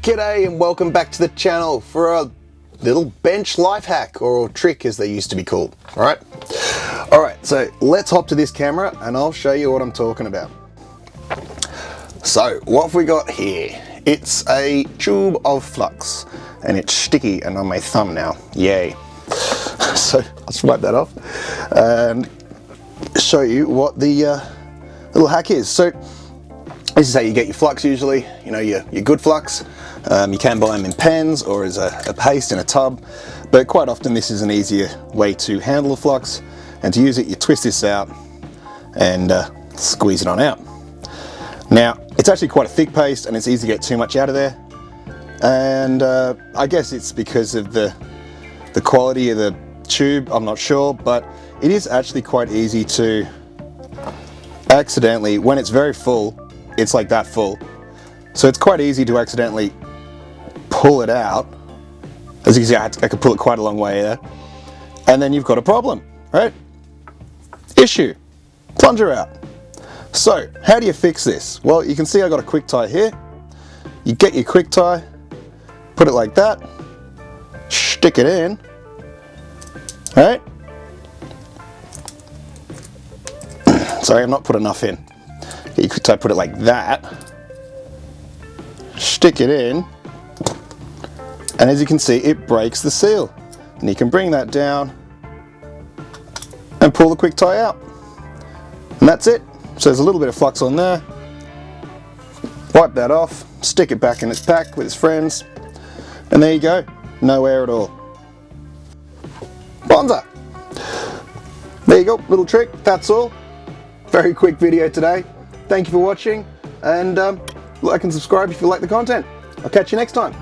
G'day and welcome back to the channel for a little bench life hack, or trick as they used to be called. Alright, so let's hop to this camera and I'll show you what I'm talking about. So what have we got here? It's a tube of flux and it's sticky and on my thumb now. Yay. So I'll swipe that off and show you what the little hack is. So this is how you get your flux usually, you know, your good flux. You can buy them in pens or as a paste in a tub, but quite often this is an easier way to handle the flux, and to use it you twist this out and squeeze it on out. Now it's actually quite a thick paste and it's easy to get too much out of there, and I guess it's because of the quality of the tube, I'm not sure, but it is actually quite easy to accidentally, when it's very full, it's like that full, so it's quite easy to accidentally pull it out. As you can see, I could pull it quite a long way there, and then you've got a problem, right? Issue, plunger out. So how do you fix this? Well, you can see I got a quick tie here. You get your quick tie, put it like that, stick it in, right? Sorry, I'm not put enough in. Get your quick tie, put it like that, stick it in, and as you can see it breaks the seal, and you can bring that down and pull the quick tie out, and that's it. So there's a little bit of flux on there. Wipe that off, stick it back in its pack with its friends, and there you go, no air at all. Bonza! There you go, little trick, that's all. Very quick video today. Thank you for watching, and like and subscribe if you like the content. I'll catch you next time.